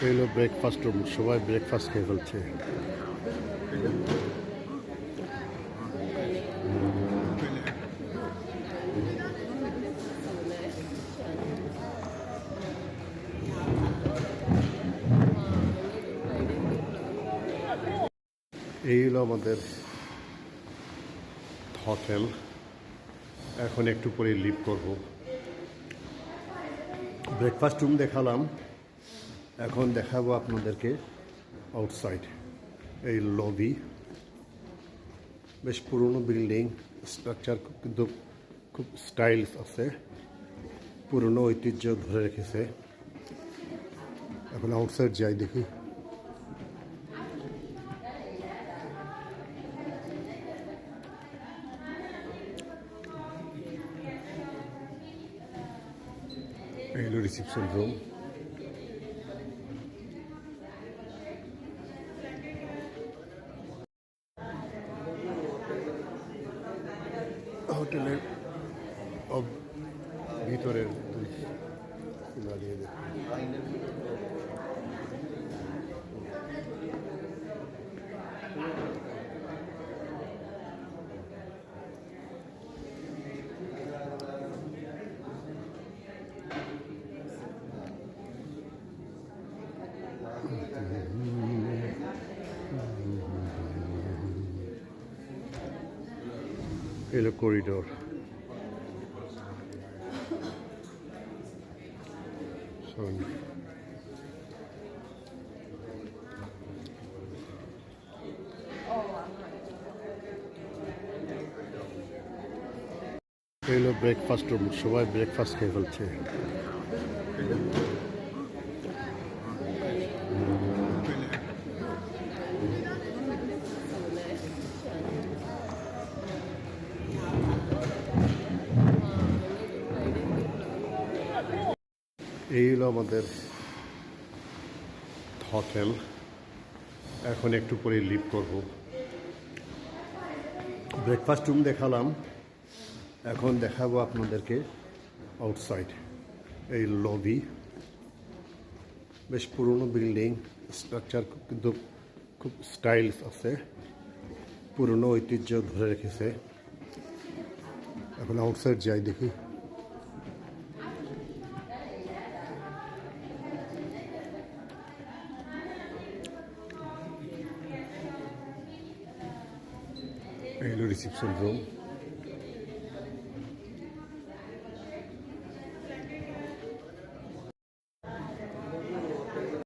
এই হলো breakfast room, সবাই ব্রেকফাস্ট খেয়ে ফেলছে। এই হলো আমাদের হোটেল। এখন একটু পরে লিভ করব। ব্রেকফাস্ট রুম দেখালাম, এখন দেখাবো আপনাদেরকে আউটসাইড। এই লবি, বেশ পুরনো বিল্ডিং, স্ট্রাকচার কিন্তু খুব স্টাইলস আছে, পুরনো ঐতিহ্য ধরে রেখেছে। এখন আউটসাইড যাই দেখি। এই হলো রিসেপশন রুম। হোটেলের ভিতরের দাঁড়িয়ে দেখুন। এলো করিডোর। এলো ব্রেকফাস্ট রুম, সবাই ব্রেকফাস্ট খেয়ে ফেলছে। এই হলো আমাদের হোটেল। এখন একটু পরে লিভ করব। ব্রেকফাস্ট রুম দেখালাম, এখন দেখাবো আপনাদেরকে আউটসাইড। এই লবি, বেশ পুরনো বিল্ডিং, স্ট্রাকচার কিন্তু খুব স্টাইলস আছে, পুরনো ঐতিহ্য ধরে রেখেছে। এখন আউটসাইড যাই দেখি। এই হলো রিসেপশন রুম।